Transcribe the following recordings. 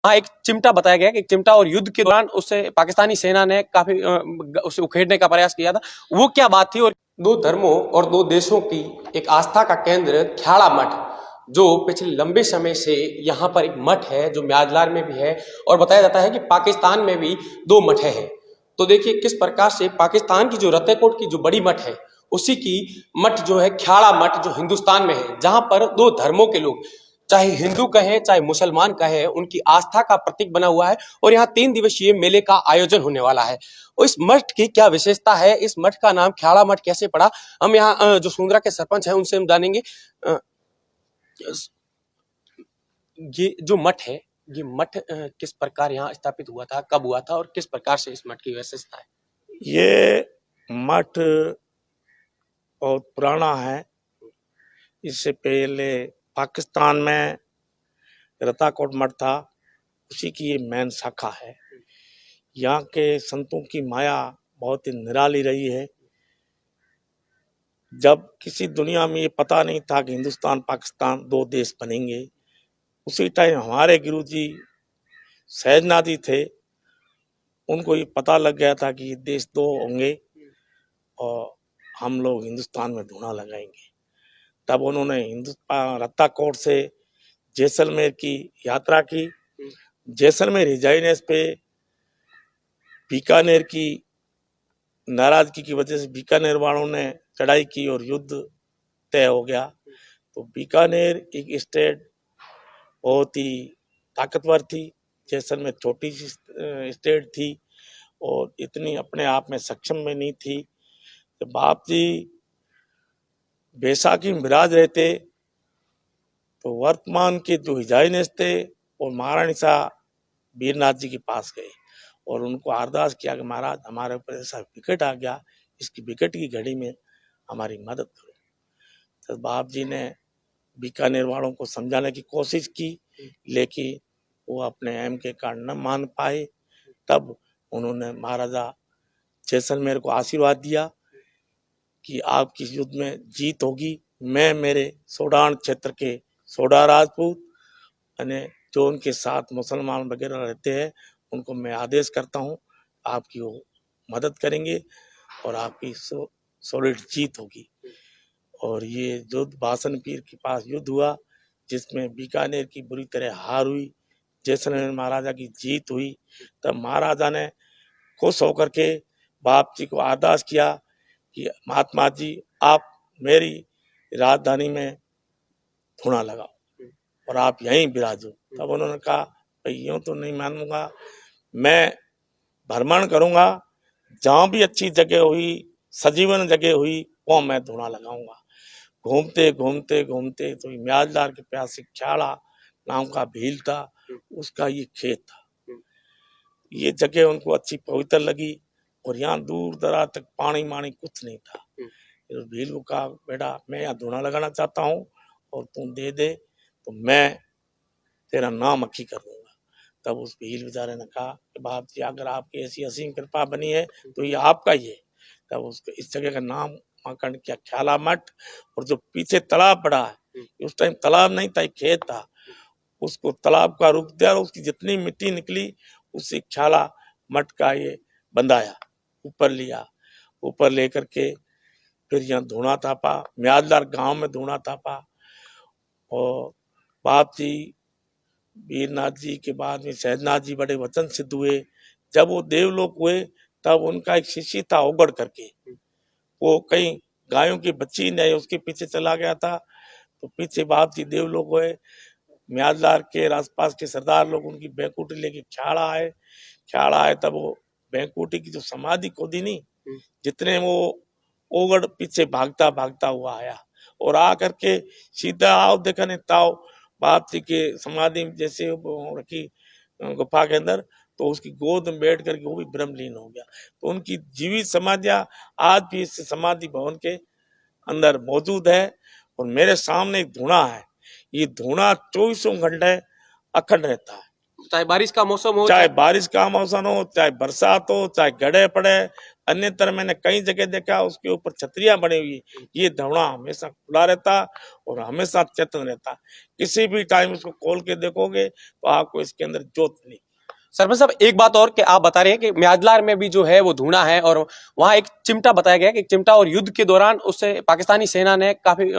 हाँ, एक चिमटा बताया गया कि एक चिमटा और युद्ध के दौरान उससे पाकिस्तानी सेना ने काफी उसे उखेड़ने का प्रयास किया था। वो क्या बात थी? और दो धर्मों और दो देशों की एक आस्था का केंद्र ख्याड़ा मठ, जो पिछले लंबे समय से यहाँ पर एक मठ है, जो म्याजलार में भी है और बताया जाता है कि पाकिस्तान में भी दो मठ हैं। तो देखिए किस प्रकार से पाकिस्तान की जो रत्तेकोट की जो बड़ी मठ है, उसी की मठ जो है ख्याड़ा मठ, जो हिंदुस्तान में है, जहां पर दो धर्मों के लोग, चाहे हिंदू कहें चाहे मुसलमान कहें, उनकी आस्था का प्रतीक बना हुआ है। और यहाँ 3 दिवसीय मेले का आयोजन होने वाला है। और इस मठ की क्या विशेषता है, इस मठ का नाम ख्याड़ा मठ कैसे पड़ा, हम यहाँ जो सुंदरा के सरपंच हैं उनसे हम जानेंगे। ये जो मठ है, ये मठ किस प्रकार यहाँ स्थापित हुआ था, कब हुआ था और किस प्रकार से इस मठ की विशेषता है? ये मठ बहुत पुराना है। इससे पहले पाकिस्तान में रत्ताकोट मठ था, उसी की ये मेन शाखा है। यहाँ के संतों की माया बहुत ही निराली रही है। जब किसी दुनिया में ये पता नहीं था कि हिंदुस्तान पाकिस्तान दो देश बनेंगे, उसी टाइम हमारे गुरुजी सहजना जी थे, उनको ये पता लग गया था कि ये देश दो होंगे और हम लोग हिंदुस्तान में धुना लगाएंगे। तब उन्होंने हिंदुस्तान रत्ताकोट से जैसलमेर की यात्रा की। जैसलमेर रिजाइनेस पे बीकानेर की नाराजगी की वजह से बीकानेर वालों ने चढ़ाई की और युद्ध तय हो गया। तो बीकानेर एक स्टेट बहुत ही ताकतवर थी, जैसलमेर छोटी सी स्टेट थी और इतनी अपने आप में सक्षम में नहीं थी। तो बाप जी बैसाखी में विराज रहते, तो वर्तमान के जो हिजाइनेस थे और महारानी शाह वीरनाथ जी के पास गए और उनको अरदास किया कि महाराज हमारे ऊपर ऐसा विकट आ गया, इसकी विकट की घड़ी में हमारी मदद करो। तो बाप जी ने बीकानेर वालों को समझाने की कोशिश की, लेकिन वो अपने एम के कारण न मान पाए। तब उन्होंने महाराजा जैसलमेर को आशीर्वाद दिया कि आपकी युद्ध में जीत होगी। मैं मेरे सोडान क्षेत्र के सोडा राजपूत यानी जो उनके साथ मुसलमान वगैरह रहते हैं, उनको मैं आदेश करता हूँ आपकी वो मदद करेंगे और आपकी सॉलिड जीत होगी। और ये युद्ध भाषण पीर के पास युद्ध हुआ, जिसमें बीकानेर की बुरी तरह हार हुई, जैसलमेर महाराजा की जीत हुई। तब महाराजा ने खुश होकर के बाप जी को आदेश किया कि महात्मा जी आप मेरी राजधानी में धुना लगाओ और आप यहीं विराजो। तब उन्होंने कहा भाई यूं तो नहीं मानूंगा, मैं भ्रमण करूंगा, जहां भी अच्छी जगह हुई, सजीवन जगह हुई, वहां मैं धुना लगाऊंगा। घूमते घूमते घूमते तो म्याजलार के पास एक ख्याड़ा नाम का भील था, उसका ये खेत था। ये जगह उनको अच्छी पवित्र लगी और यहाँ दूर दराज तक पानी मानी कुछ नहीं था। भील को कहा बेटा मैं यहाँ धुना लगाना चाहता हूँ और तुम दे दे तो मैं तेरा नाम अखी कर दूंगा। तब उस भील बेचारे ने कहा कि बाप जी अगर आपकी ऐसी असीम कृपा बनी है तो ये आपका ही है। तब उसको इस जगह का नाम मकान किया ख्याला मठ। और जो पीछे तालाब पड़ा है, उस टाइम तालाब नहीं था, खेत था, उसको तालाब का रूप दिया और उसकी जितनी मिट्टी निकली उससे ख्याला मठ का ये बंधाया, ऊपर लिया। ऊपर लेकर के फिर यहाँ धुना थापा, म्याजलार गांव में धुना थापा। और बाप जी वीरनाथ जी के बाद में सहजनाथ जी बड़े वचन सिद्ध हुए। जब वो देवलोक हुए तब उनका एक शिष्य था ओगड़ करके, वो कई गायों की बच्ची ने उसके पीछे चला गया था। तो पीछे बाप जी देवलोक हुए, म्याजलार के आसपास के सरदार लोग उनकी बैंकुटी लेके ख्याड़ा आए तब वो बैंकुटी की जो समाधि खोदी नहीं, जितने वो ओगड़ पीछे भागता भागता हुआ आया और आकर के सीधा आओ देखा नहीं ताओ बाप जी के समाधि जैसे रखी गुफा के अंदर, तो उसकी गोद में बैठ करके वो भी ब्रह्मलीन हो गया। तो उनकी जीवित समाधियां आज भी इस समाधि भवन के अंदर मौजूद है। और मेरे सामने एक धुना है, ये धुना 24 घंटे अखंड रहता है। चाहे बारिश का मौसम हो, चाहे बारिश का मौसम हो, चाहे बरसात हो, चाहे गड्ढे पड़े, अन्यत्र मैंने कई जगह देखा उसके ऊपर छतरियां बनी हुई, ये धवना हमेशा खुला रहता और हमेशा चेतन रहता। किसी भी टाइम उसको खोल के देखोगे तो आपको इसके अंदर जोत नहीं। सरपंच साहब एक बात और कि आप बता रहे हैं कि म्यादलार में भी जो है वो धूना है और वहां एक चिमटा बताया गया कि एक चिमटा और युद्ध के दौरान उससे पाकिस्तानी सेना ने काफी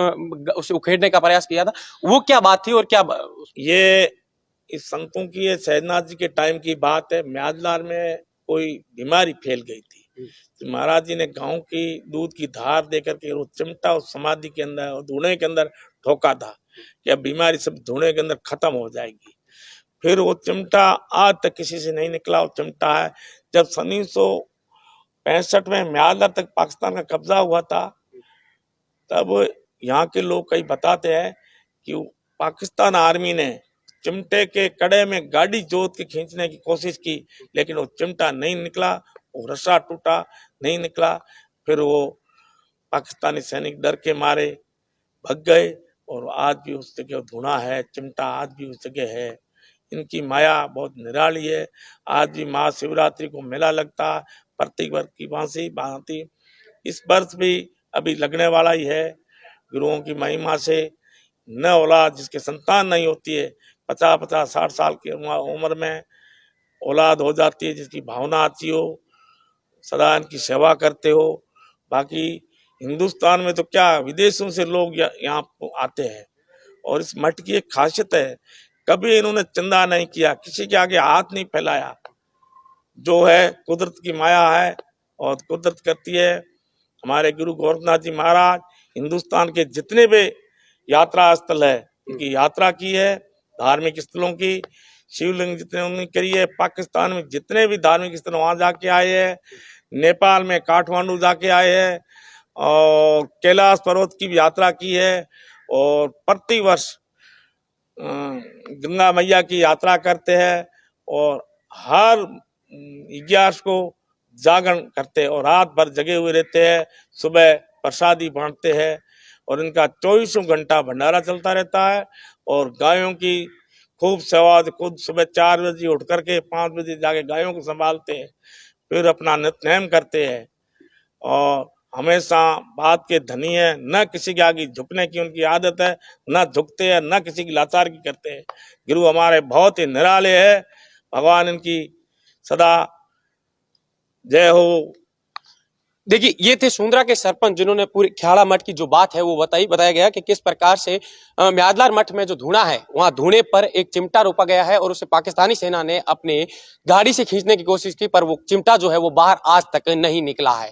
उसे उखेड़ने का प्रयास किया था। वो क्या बात थी और क्या ये इस संतों की, ये शहनाज जी के टाइम की बात है। म्यादलार में कोई बीमारी फैल गई थी, तो महाराज जी ने गांव की दूध की धार देकर के वो चिमटा उस समाधि के अंदर और धुएं के अंदर ठोका था कि अब बीमारी सब धुएं के अंदर खत्म हो जाएगी। फिर वो चिमटा आज तक किसी से नहीं निकला। वो चिमटा है, जब 1965 में म्यादलार तक पाकिस्तान का कब्जा हुआ था, तब यहाँ के लोग कई बताते हैं कि पाकिस्तान आर्मी ने चिमटे के कड़े में गाड़ी जोत के खींचने की कोशिश की, लेकिन वो चिमटा नहीं निकला, वो रस्सा टूटा, नहीं निकला। फिर वो पाकिस्तानी सैनिक डर के मारे भग गए और आज भी उस जगह धुना है, चिमटा आज भी उस जगह है। इनकी माया बहुत निराली है। आज भी महाशिवरात्रि को मेला लगता, प्रत्येक वर्ष की भांति इस वर्ष भी अभी लगने वाला ही है। गुरुओं की महिमा से न औलाद जिसके संतान नहीं होती है, 50-50 60 साल की उम्र में औलाद हो जाती है, जिसकी भावना आती हो, सदा इनकी सेवा करते हो। बाकी हिंदुस्तान में तो क्या, विदेशों से लोग यहाँ आते हैं। और इस मठ की एक खासियत है, कभी इन्होंने चंदा नहीं किया, किसी के आगे हाथ नहीं फैलाया। जो है कुदरत की माया है और कुदरत करती है। हमारे गुरु गोरखनाथ जी महाराज हिंदुस्तान के जितने भी यात्रा स्थल है उनकी यात्रा की है, धार्मिक स्थलों की, शिवलिंग जितने उन्होंने करी है। पाकिस्तान में जितने भी धार्मिक स्थल वहां जाके आए हैं, नेपाल में काठमांडू जाके आए हैं और कैलाश पर्वत की भी यात्रा की है। और प्रतिवर्ष गंगा मैया की यात्रा करते हैं और हर 11 को जागरण करते हैं और रात भर जगे हुए रहते हैं। सुबह प्रसादी बांटते हैं और इनका 24 घंटा भंडारा चलता रहता है। और गायों की खूब सेवा, खुद सुबह 4 बजे उठ करके 5 बजे जाके गायों को संभालते हैं, फिर अपना नित्य करते हैं और हमेशा बात के धनी है। न किसी के आगे झुकने की उनकी आदत है, न झुकते हैं, न किसी की लाचारगी करते हैं। गुरु हमारे बहुत ही निराले है, भगवान इनकी सदा जय हो। देखिए ये थे सुंदरा के सरपंच जिन्होंने पूरी ख्याड़ा मठ की जो बात है वो बताया गया कि किस प्रकार से म्यादलार मठ में जो धूना है वहां धूने पर एक चिमटा रोपा गया है और उसे पाकिस्तानी सेना ने अपने गाड़ी से खींचने की कोशिश की, पर वो चिमटा जो है वो बाहर आज तक नहीं निकला है।